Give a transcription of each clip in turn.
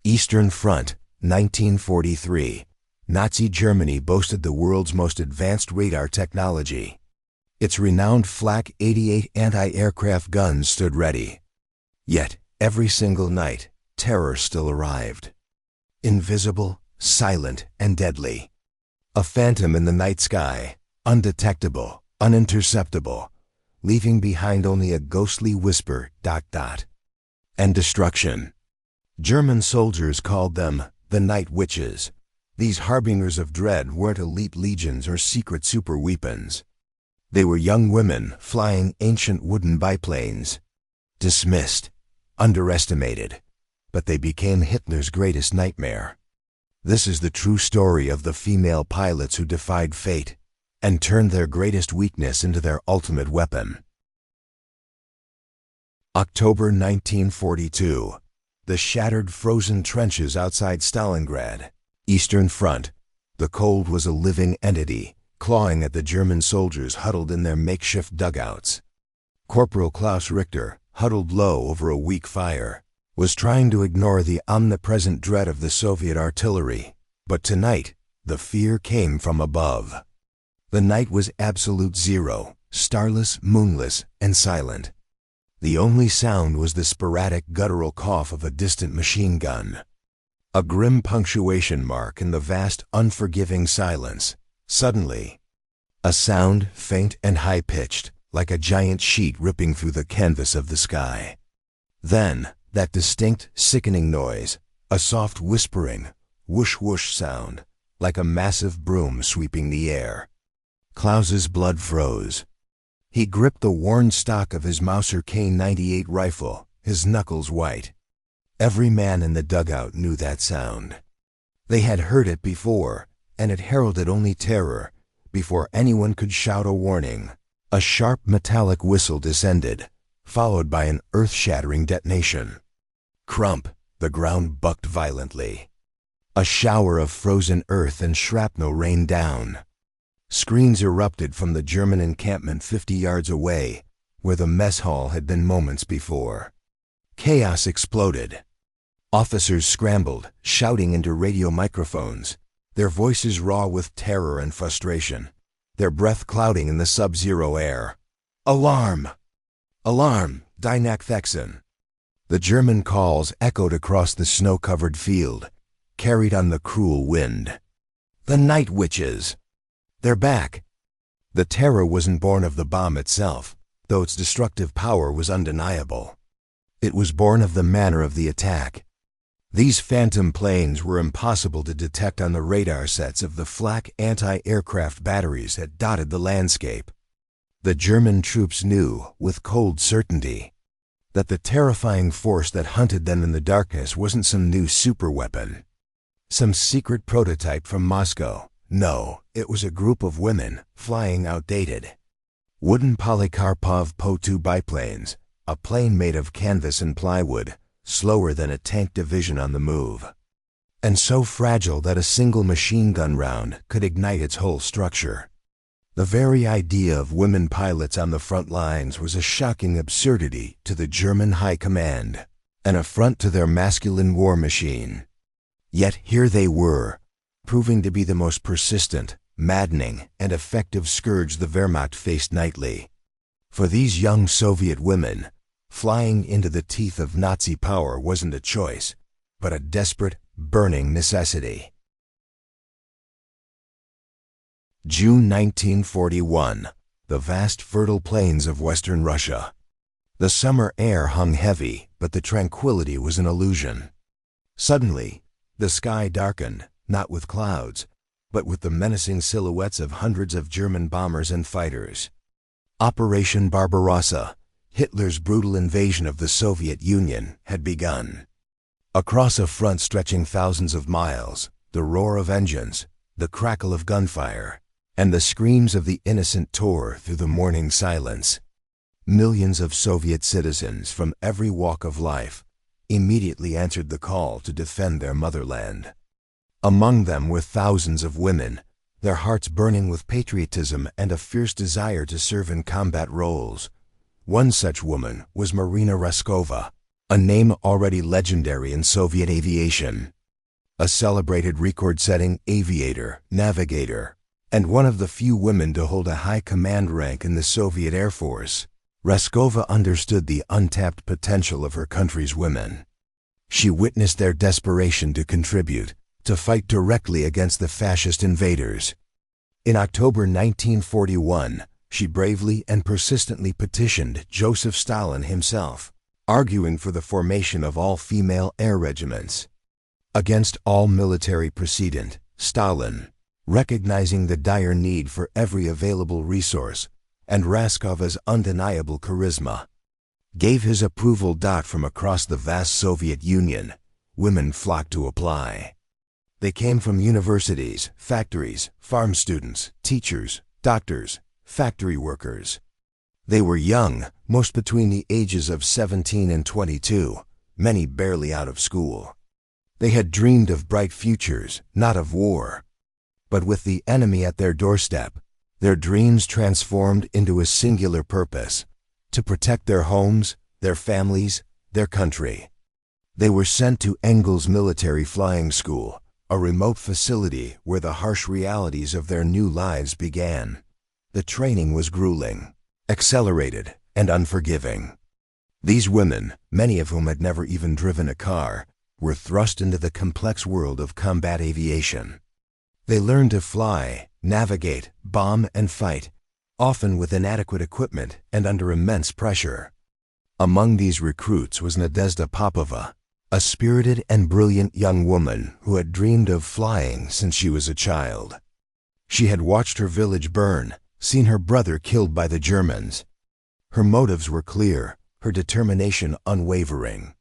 Eastern Front, 1943. Nazi Germany boasted the world's most advanced radar technology. Its renowned Flak 88 anti-aircraft guns stood ready. Yet, every single night, terror still arrived. Invisible, silent, and deadly. A phantom in the night sky, undetectable, uninterceptable, leaving behind only a ghostly whisper, ... and destruction. German soldiers called them the Night Witches. These harbingers of dread weren't elite legions or secret super weapons. They were young women flying ancient wooden biplanes. Dismissed, underestimated, but they became Hitler's greatest nightmare. This is the true story of the female pilots who defied fate and turned their greatest weakness into their ultimate weapon. October 1942. The shattered frozen trenches outside Stalingrad. Eastern Front. The cold was a living entity, clawing at the German soldiers huddled in their makeshift dugouts. Corporal Klaus Richter, huddled low over a weak fire, was trying to ignore the omnipresent dread of the Soviet artillery. But tonight, the fear came from above. The night was absolute zero, starless, moonless, and silent. The only sound was the sporadic guttural cough of a distant machine gun. A grim punctuation mark in the vast, unforgiving silence. Suddenly, a sound, faint and high-pitched, like a giant sheet ripping through the canvas of the sky. Then, that distinct, sickening noise, a soft whispering, whoosh-whoosh sound, like a massive broom sweeping the air. Klaus's blood froze. He gripped the worn stock of his Mauser K98 rifle, his knuckles white. Every man in the dugout knew that sound. They had heard it before, and it heralded only terror. Before anyone could shout a warning, a sharp metallic whistle descended, followed by an earth-shattering detonation. Crump, the ground bucked violently. A shower of frozen earth and shrapnel rained down. Screams erupted from the German encampment 50 yards away, where the mess hall had been moments before. Chaos exploded. Officers scrambled, shouting into radio microphones, their voices raw with terror and frustration, their breath clouding in the sub-zero air. Alarm! Alarm! Die Nachwechseln! The German calls echoed across the snow-covered field, carried on the cruel wind. The Night Witches! They're back! The terror wasn't born of the bomb itself, though its destructive power was undeniable. It was born of the manner of the attack. These phantom planes were impossible to detect on the radar sets of the flak anti-aircraft batteries that dotted the landscape. The German troops knew, with cold certainty, that the terrifying force that hunted them in the darkness wasn't some new superweapon, some secret prototype from Moscow. No, it was a group of women flying outdated wooden Polikarpov Po-2 biplanes, a plane made of canvas and plywood, slower than a tank division on the move, and so fragile that a single machine gun round could ignite its whole structure. The very idea of women pilots on the front lines was a shocking absurdity to the German high command, an affront to their masculine war machine. Yet here they were, proving to be the most persistent, maddening, and effective scourge the Wehrmacht faced nightly. For these young Soviet women, flying into the teeth of Nazi power wasn't a choice, but a desperate, burning necessity. June 1941. The vast fertile plains of western Russia. The summer air hung heavy, but the tranquility was an illusion. Suddenly, the sky darkened, not with clouds, but with the menacing silhouettes of hundreds of German bombers and fighters. Operation Barbarossa, Hitler's brutal invasion of the Soviet Union, had begun. Across a front stretching thousands of miles, the roar of engines, the crackle of gunfire, and the screams of the innocent tore through the morning silence. Millions of Soviet citizens from every walk of life immediately answered the call to defend their motherland. Among them were thousands of women, their hearts burning with patriotism and a fierce desire to serve in combat roles. One such woman was Marina Raskova, a name already legendary in Soviet aviation. A celebrated record-setting aviator, navigator, and one of the few women to hold a high command rank in the Soviet Air Force, Reskova understood the untapped potential of her country's women. She witnessed their desperation to contribute, to fight directly against the fascist invaders. In October 1941, she bravely and persistently petitioned Joseph Stalin himself, arguing for the formation of all-female air regiments. Against all military precedent, Stalin, recognizing the dire need for every available resource and Reskova's undeniable charisma, gave his approval. From across the vast Soviet Union, women flocked to apply. They came from universities, factories, farm students, teachers, doctors, factory workers. They were young, most between the ages of 17 and 22, many barely out of school. They had dreamed of bright futures, not of war. But with the enemy at their doorstep, their dreams transformed into a singular purpose: to protect their homes, their families, their country. They were sent to Engels Military Flying School, a remote facility where the harsh realities of their new lives began. The training was grueling, accelerated, and unforgiving. These women, many of whom had never even driven a car, were thrust into the complex world of combat aviation. They learned to fly, navigate, bomb, and fight, often with inadequate equipment and under immense pressure. Among these recruits was Nadezhda Popova, a spirited and brilliant young woman who had dreamed of flying since she was a child. She had watched her village burn, seen her brother killed by the Germans. Her motives were clear, her determination unwavering.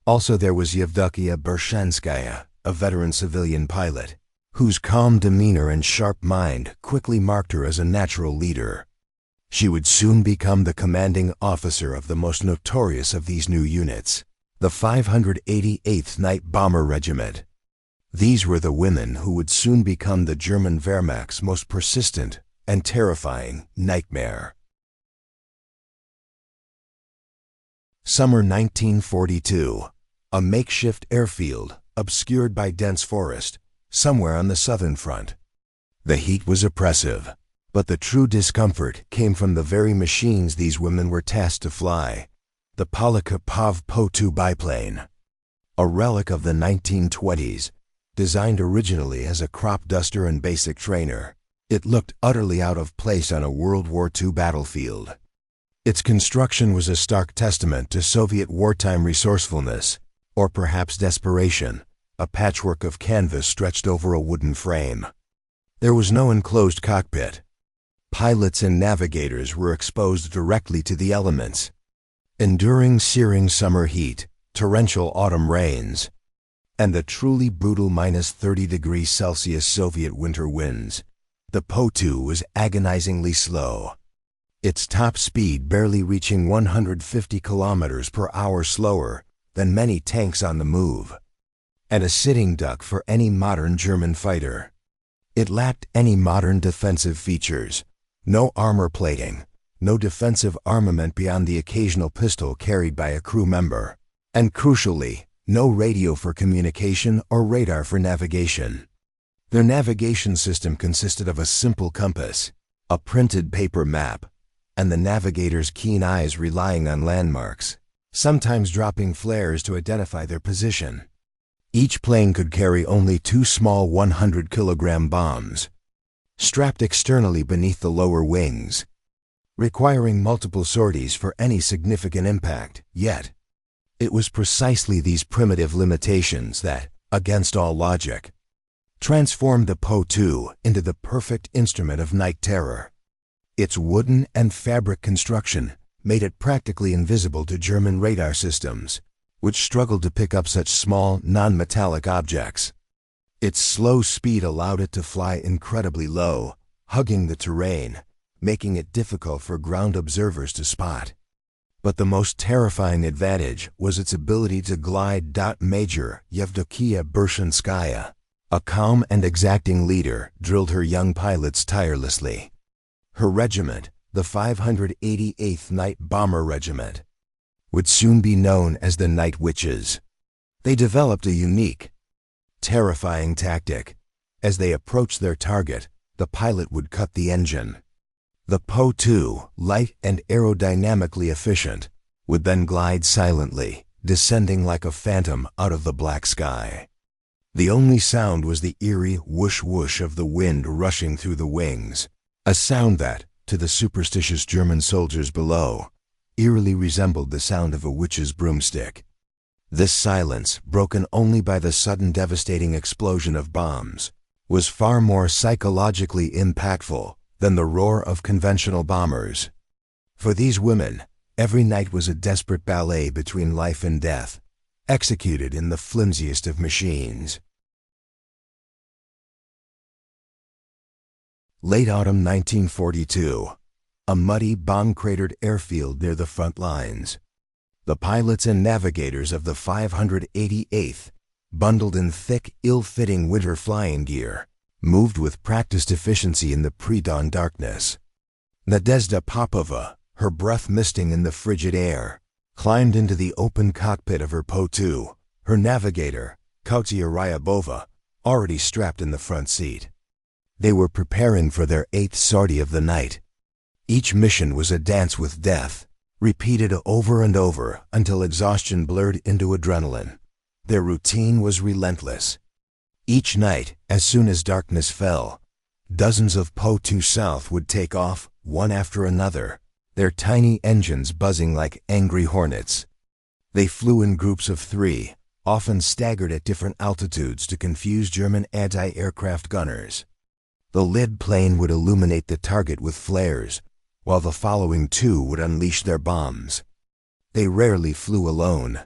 Also there was Yevdokia Bershanskaya, a veteran civilian pilot, whose calm demeanor and sharp mind quickly marked her as a natural leader. She would soon become the commanding officer of the most notorious of these new units, the 588th Night Bomber Regiment. These were the women who would soon become the German Wehrmacht's most persistent and terrifying nightmare. Summer 1942. A makeshift airfield, obscured by dense forest, somewhere on the southern front. The heat was oppressive, but the true discomfort came from the very machines these women were tasked to fly: the Polyakov Po-2 biplane. A relic of the 1920s, designed originally as a crop duster and basic trainer, it looked utterly out of place on a World War II battlefield. Its construction was a stark testament to Soviet wartime resourcefulness, or perhaps desperation, a patchwork of canvas stretched over a wooden frame. There was no enclosed cockpit. Pilots and navigators were exposed directly to the elements, enduring searing summer heat, torrential autumn rains, and the truly brutal -30°C Soviet winter winds. The Po-2 was agonizingly slow, its top speed barely reaching 150 kilometers per hour slower than many tanks on the move, and a sitting duck for any modern German fighter. It lacked any modern defensive features: no armor plating, no defensive armament beyond the occasional pistol carried by a crew member, and crucially, no radio for communication or radar for navigation. Their navigation system consisted of a simple compass, a printed paper map, and the navigator's keen eyes relying on landmarks, sometimes dropping flares to identify their position. Each plane could carry only 2 small 100-kilogram bombs, strapped externally beneath the lower wings, requiring multiple sorties for any significant impact. Yet, it was precisely these primitive limitations that, against all logic, transformed the Po-2 into the perfect instrument of night terror. Its wooden and fabric construction made it practically invisible to German radar systems, which struggled to pick up such small, non-metallic objects. Its slow speed allowed it to fly incredibly low, hugging the terrain, making it difficult for ground observers to spot. But the most terrifying advantage was its ability to glide. Major Yevdokia Bershanskaya, a calm and exacting leader, drilled her young pilots tirelessly. Her regiment, the 588th Night Bomber Regiment, would soon be known as the Night Witches. They developed a unique, terrifying tactic. As they approached their target, the pilot would cut the engine. The Po-2, light and aerodynamically efficient, would then glide silently, descending like a phantom out of the black sky. The only sound was the eerie whoosh-whoosh of the wind rushing through the wings, a sound that, to the superstitious German soldiers below, eerily resembled the sound of a witch's broomstick. This silence, broken only by the sudden devastating explosion of bombs, was far more psychologically impactful than the roar of conventional bombers. For these women, every night was a desperate ballet between life and death, executed in the flimsiest of machines. Late autumn 1942. A muddy, bomb-cratered airfield near the front lines. The pilots and navigators of the 588th, bundled in thick, ill-fitting winter flying gear, moved with practiced efficiency in the pre-dawn darkness. Nadezhda Popova, her breath misting in the frigid air, climbed into the open cockpit of her Po-2, her navigator, Kautia Ryabova, already strapped in the front seat. They were preparing for their 8th sortie of the night. Each mission was a dance with death, repeated over and over until exhaustion blurred into adrenaline. Their routine was relentless. Each night, as soon as darkness fell, dozens of Po-2 South would take off, one after another, their tiny engines buzzing like angry hornets. They flew in groups of 3, often staggered at different altitudes to confuse German anti-aircraft gunners. The lead plane would illuminate the target with flares, while the following 2 would unleash their bombs. They rarely flew alone.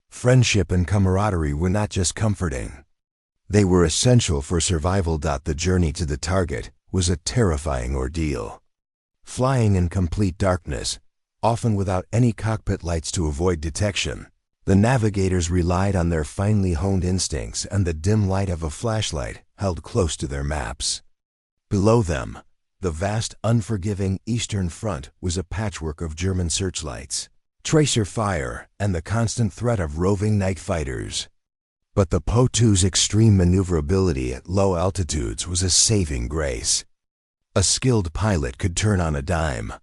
Friendship and camaraderie were not just comforting. They were essential for survival. The journey to the target was a terrifying ordeal. Flying in complete darkness, often without any cockpit lights to avoid detection, the navigators relied on their finely honed instincts and the dim light of a flashlight held close to their maps. Below them, the vast, unforgiving Eastern Front was a patchwork of German searchlights, tracer fire, and the constant threat of roving night fighters. But the Po-2's extreme maneuverability at low altitudes was a saving grace. A skilled pilot could turn on a dime,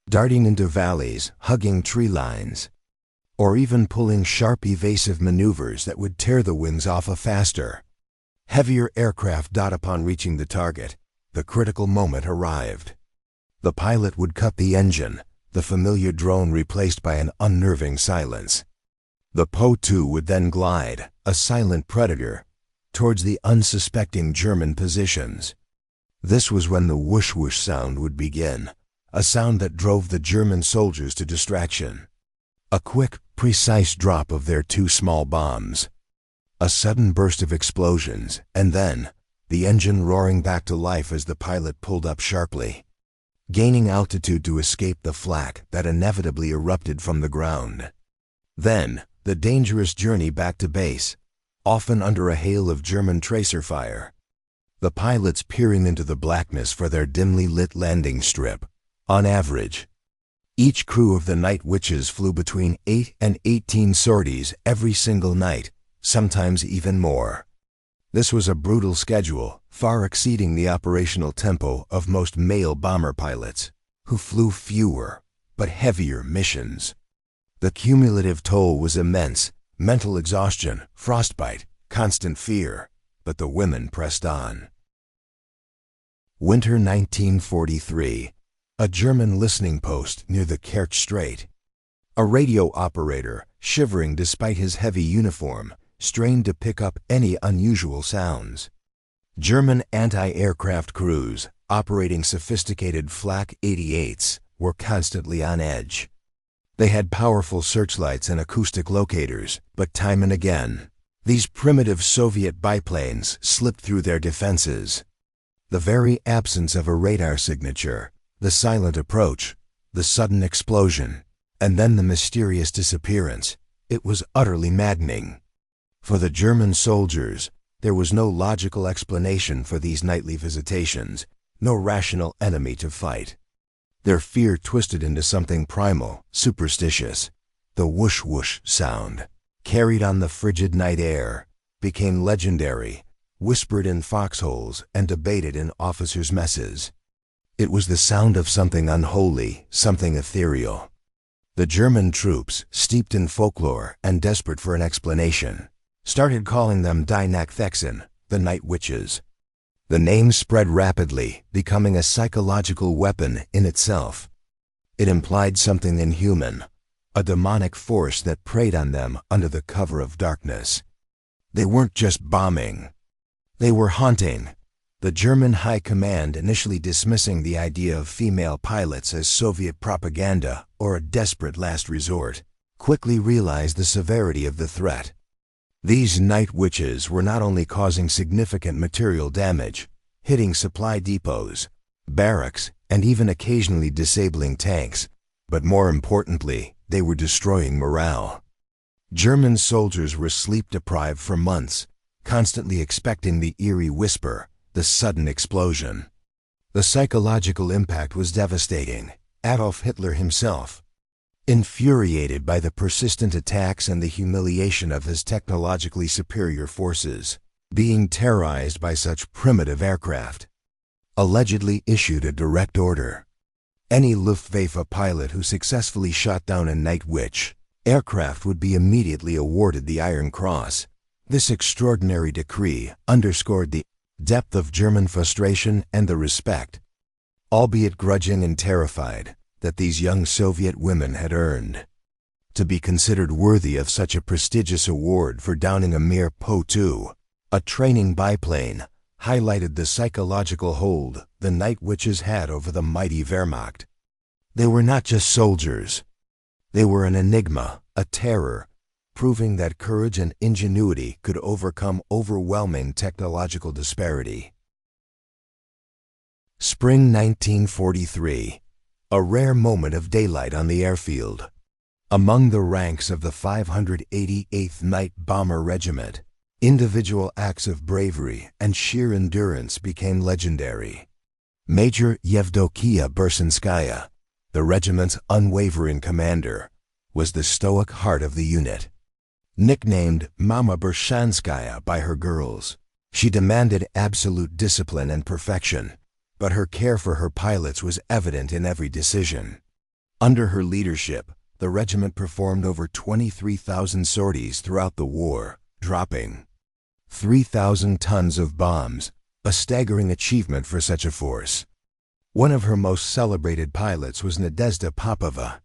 darting into valleys, hugging tree lines, or even pulling sharp evasive maneuvers that would tear the wings off a faster, heavier aircraft. Upon reaching the target, the critical moment arrived. The pilot would cut the engine, the familiar drone replaced by an unnerving silence. The Po-2 would then glide, a silent predator, towards the unsuspecting German positions. This was when the whoosh-whoosh sound would begin, a sound that drove the German soldiers to distraction. A quick, precise drop of their 2 small bombs. A sudden burst of explosions, and then, the engine roaring back to life as the pilot pulled up sharply, gaining altitude to escape the flak that inevitably erupted from the ground. Then, the dangerous journey back to base, often under a hail of German tracer fire. The pilots peering into the blackness for their dimly lit landing strip. On average, each crew of the Night Witches flew between 8 and 18 sorties every single night, sometimes even more. This was a brutal schedule, far exceeding the operational tempo of most male bomber pilots, who flew fewer, but heavier missions. The cumulative toll was immense: mental exhaustion, frostbite, constant fear, but the women pressed on. Winter 1943. A German listening post near the Kerch Strait. A radio operator, shivering despite his heavy uniform, strained to pick up any unusual sounds. German anti-aircraft crews, operating sophisticated Flak 88s, were constantly on edge. They had powerful searchlights and acoustic locators, but time and again, these primitive Soviet biplanes slipped through their defenses. The very absence of a radar signature, the silent approach, the sudden explosion, and then the mysterious disappearance, it was utterly maddening. For the German soldiers, there was no logical explanation for these nightly visitations, no rational enemy to fight. Their fear twisted into something primal, superstitious. The whoosh-whoosh sound, carried on the frigid night air, became legendary, whispered in foxholes and debated in officers' messes. It was the sound of something unholy, something ethereal. The German troops, steeped in folklore and desperate for an explanation, started calling them Die Nachtwechseln, the night witches. The name spread rapidly, becoming a psychological weapon in itself. It implied something inhuman, a demonic force that preyed on them under the cover of darkness. They weren't just bombing. They were haunting. The German High Command, initially dismissing the idea of female pilots as Soviet propaganda or a desperate last resort, quickly realized the severity of the threat. These night witches were not only causing significant material damage, hitting supply depots, barracks, and even occasionally disabling tanks, but more importantly, they were destroying morale. German soldiers were sleep-deprived for months, constantly expecting the eerie whisper, the sudden explosion. The psychological impact was devastating. Adolf Hitler himself, infuriated by the persistent attacks and the humiliation of his technologically superior forces, being terrorized by such primitive aircraft, allegedly issued a direct order. Any Luftwaffe pilot who successfully shot down a night witch aircraft would be immediately awarded the Iron Cross. This extraordinary decree underscored the depth of German frustration and the respect, albeit grudging and terrified, that these young Soviet women had earned. To be considered worthy of such a prestigious award for downing a mere Po-2, a training biplane, highlighted the psychological hold the night witches had over the mighty Wehrmacht. They were not just soldiers. They were an enigma, a terror, proving that courage and ingenuity could overcome overwhelming technological disparity. Spring 1943. A rare moment of daylight on the airfield. Among the ranks of the 588th Night Bomber Regiment, individual acts of bravery and sheer endurance became legendary. Major Yevdokia Bersinskaya, the regiment's unwavering commander, was the stoic heart of the unit. Nicknamed Mama Bershanskaya by her girls, she demanded absolute discipline and perfection, but her care for her pilots was evident in every decision. Under her leadership, the regiment performed over 23,000 sorties throughout the war, dropping 3,000 tons of bombs, a staggering achievement for such a force. One of her most celebrated pilots was Nadezhda Popova.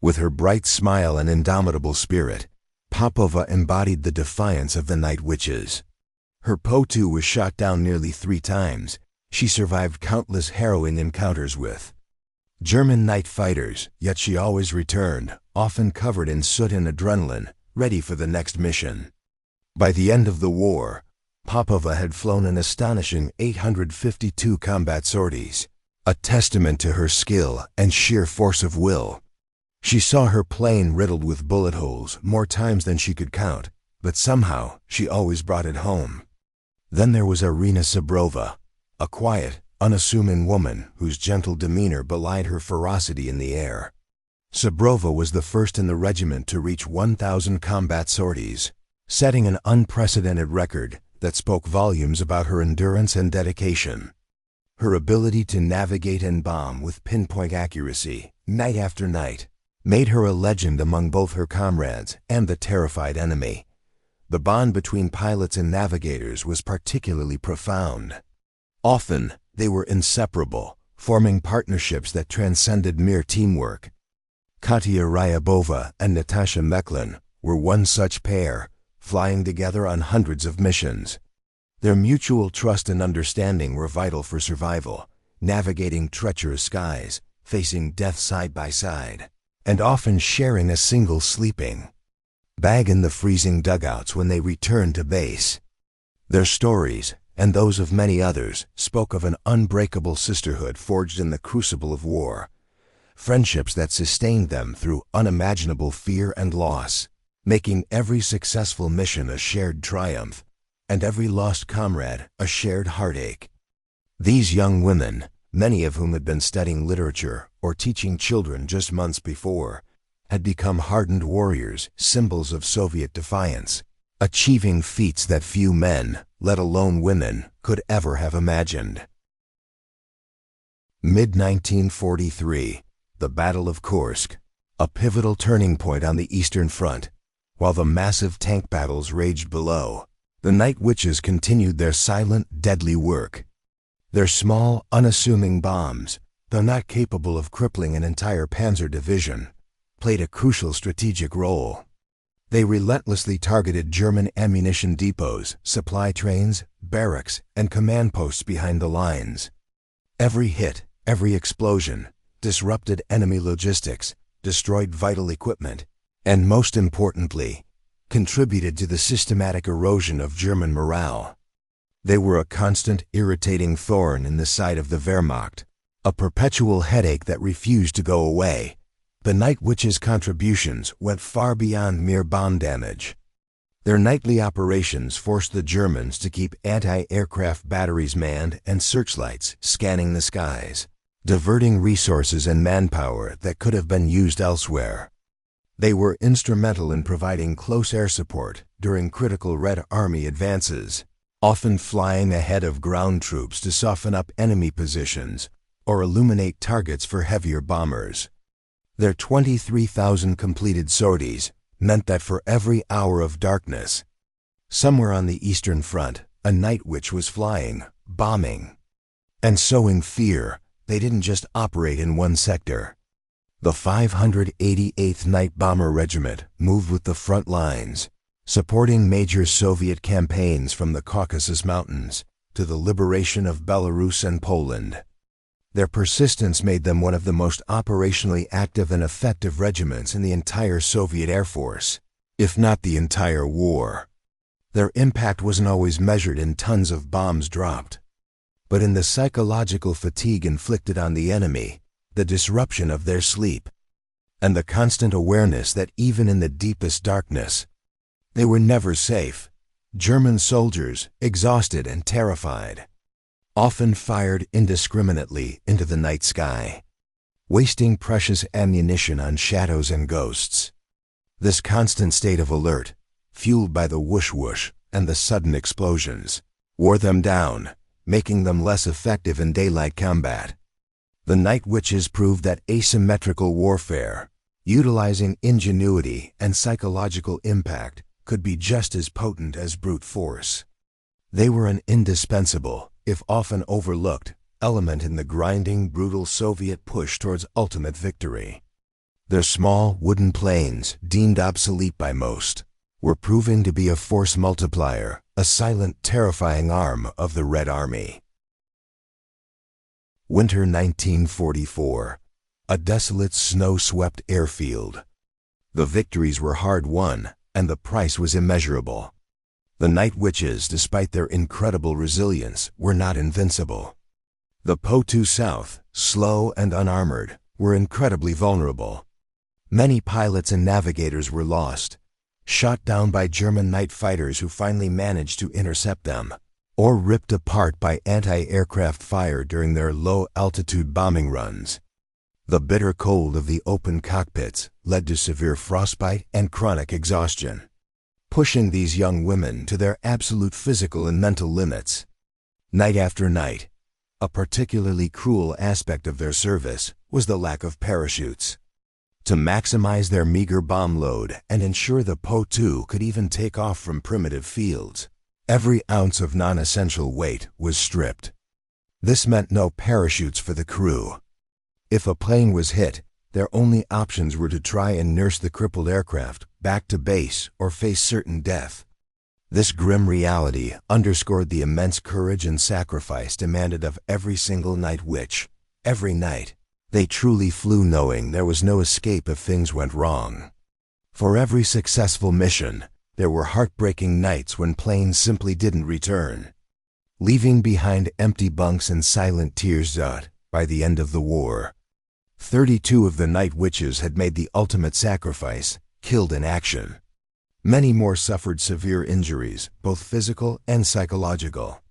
With her bright smile and indomitable spirit, Popova embodied the defiance of the night witches. Her Po-2 was shot down nearly 3 times. She survived countless harrowing encounters with German night fighters, yet she always returned, often covered in soot and adrenaline, ready for the next mission. By the end of the war, Popova had flown an astonishing 852 combat sorties, a testament to her skill and sheer force of will. She saw her plane riddled with bullet holes more times than she could count, but somehow she always brought it home. Then there was Irina Sabrova, a quiet, unassuming woman whose gentle demeanor belied her ferocity in the air. Sabrova was the first in the regiment to reach 1,000 combat sorties, setting an unprecedented record that spoke volumes about her endurance and dedication. Her ability to navigate and bomb with pinpoint accuracy, night after night, made her a legend among both her comrades and the terrified enemy. The bond between pilots and navigators was particularly profound. Often, they were inseparable, forming partnerships that transcended mere teamwork. Katia Ryabova and Natasha Mechlin were one such pair, flying together on hundreds of missions. Their mutual trust and understanding were vital for survival, navigating treacherous skies, facing death side by side, and often sharing a single sleeping bag in the freezing dugouts when they returned to base. Their stories, and those of many others, spoke of an unbreakable sisterhood forged in the crucible of war, friendships that sustained them through unimaginable fear and loss, making every successful mission a shared triumph, and every lost comrade a shared heartache. These young women, many of whom had been studying literature or teaching children just months before, had become hardened warriors, symbols of Soviet defiance, achieving feats that few men, let alone women, could ever have imagined. Mid-1943, the Battle of Kursk, a pivotal turning point on the Eastern Front. While the massive tank battles raged below, the Night Witches continued their silent, deadly work. Their small, unassuming bombs, though not capable of crippling an entire panzer division, played a crucial strategic role. They relentlessly targeted German ammunition depots, supply trains, barracks, and command posts behind the lines. Every hit, every explosion, disrupted enemy logistics, destroyed vital equipment, and most importantly, contributed to the systematic erosion of German morale. They were a constant, irritating thorn in the side of the Wehrmacht, a perpetual headache that refused to go away. The Night Witches' contributions went far beyond mere bomb damage. Their nightly operations forced the Germans to keep anti-aircraft batteries manned and searchlights scanning the skies, diverting resources and manpower that could have been used elsewhere. They were instrumental in providing close air support during critical Red Army advances, often flying ahead of ground troops to soften up enemy positions or illuminate targets for heavier bombers. Their 23,000 completed sorties meant that for every hour of darkness, somewhere on the Eastern Front, a Night Witch was flying, bombing, and sowing fear. They didn't just operate in one sector. The 588th Night Bomber Regiment moved with the front lines, supporting major Soviet campaigns from the Caucasus Mountains to the liberation of Belarus and Poland. Their persistence made them one of the most operationally active and effective regiments in the entire Soviet Air Force, if not the entire war. Their impact wasn't always measured in tons of bombs dropped, but in the psychological fatigue inflicted on the enemy, the disruption of their sleep, and the constant awareness that even in the deepest darkness, they were never safe. German soldiers, exhausted and terrified, often fired indiscriminately into the night sky, wasting precious ammunition on shadows and ghosts. This constant state of alert, fueled by the whoosh-whoosh and the sudden explosions, wore them down, making them less effective in daylight combat. The Night Witches proved that asymmetrical warfare, utilizing ingenuity and psychological impact, could be just as potent as brute force. They were an indispensable, if often overlooked, element in the grinding, brutal Soviet push towards ultimate victory. Their small wooden planes, deemed obsolete by most, were proving to be a force multiplier, a silent, terrifying arm of the Red Army. Winter 1944, a desolate, snow-swept airfield. The victories were hard won, and the price was immeasurable. The Night Witches, despite their incredible resilience, were not invincible. The Po-2 South, slow and unarmored, were incredibly vulnerable. Many pilots and navigators were lost, shot down by German night fighters who finally managed to intercept them, or ripped apart by anti-aircraft fire during their low-altitude bombing runs. The bitter cold of the open cockpits led to severe frostbite and chronic exhaustion, pushing these young women to their absolute physical and mental limits. Night after night, a particularly cruel aspect of their service was the lack of parachutes. To maximize their meager bomb load and ensure the Po-2 could even take off from primitive fields, every ounce of non-essential weight was stripped. This meant no parachutes for the crew. If a plane was hit, their only options were to try and nurse the crippled aircraft back to base or face certain death. This grim reality underscored the immense courage and sacrifice demanded of every single Night Witch. Every night, they truly flew knowing there was no escape if things went wrong. For every successful mission, there were heartbreaking nights when planes simply didn't return, leaving behind empty bunks and silent tears. By the end of the war, 32 of the Night Witches had made the ultimate sacrifice, killed in action. Many more suffered severe injuries, both physical and psychological.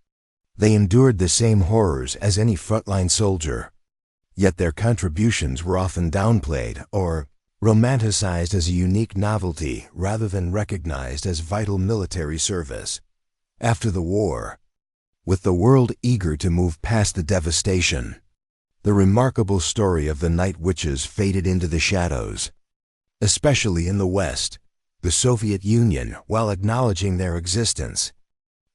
They endured the same horrors as any frontline soldier, yet their contributions were often downplayed or, romanticized as a unique novelty rather than recognized as vital military service. After the war, with the world eager to move past the devastation, the remarkable story of the night witches faded into the shadows. Especially in the West, the Soviet Union, while acknowledging their existence,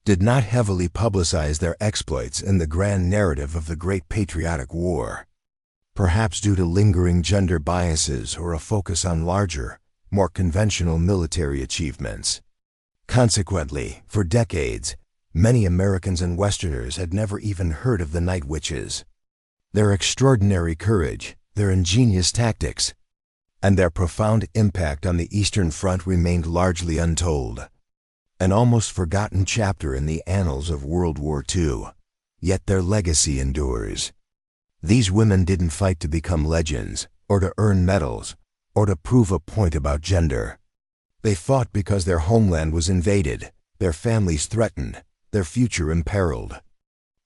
did not heavily publicize their exploits in the grand narrative of the Great Patriotic War, perhaps due to lingering gender biases or a focus on larger, more conventional military achievements. Consequently, for decades, many Americans and Westerners had never even heard of the night witches. Their extraordinary courage, their ingenious tactics, and their profound impact on the Eastern Front remained largely untold. An almost forgotten chapter in the annals of World War II, yet their legacy endures. These women didn't fight to become legends, or to earn medals, or to prove a point about gender. They fought because their homeland was invaded, their families threatened, their future imperiled.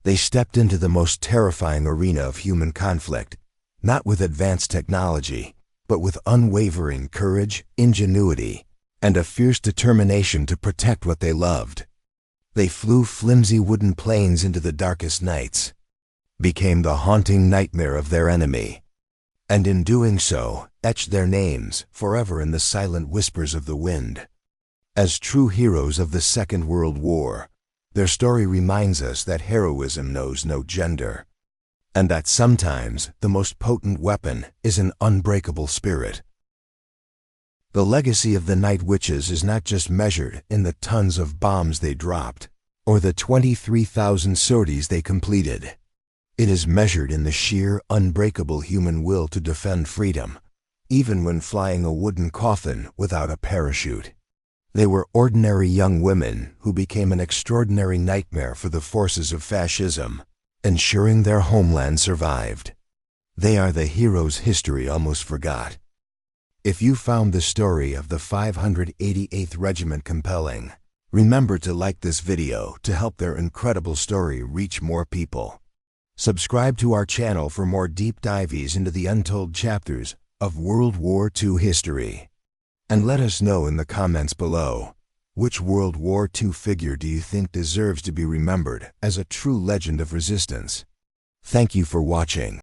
They stepped into the most terrifying arena of human conflict, not with advanced technology, but with unwavering courage, ingenuity, and a fierce determination to protect what they loved. They flew flimsy wooden planes into the darkest nights, became the haunting nightmare of their enemy, and in doing so, etched their names forever in the silent whispers of the wind. As true heroes of the Second World War, their story reminds us that heroism knows no gender, and that sometimes the most potent weapon is an unbreakable spirit. The legacy of the night witches is not just measured in the tons of bombs they dropped, or the 23,000 sorties they completed. It is measured in the sheer, unbreakable human will to defend freedom, even when flying a wooden coffin without a parachute. They were ordinary young women who became an extraordinary nightmare for the forces of fascism, ensuring their homeland survived. They are the heroes history almost forgot. If you found the story of the 588th Regiment compelling, remember to like this video to help their incredible story reach more people. Subscribe to our channel for more deep dives into the untold chapters of World War II history. And let us know in the comments below, which World War II figure do you think deserves to be remembered as a true legend of resistance? Thank you for watching.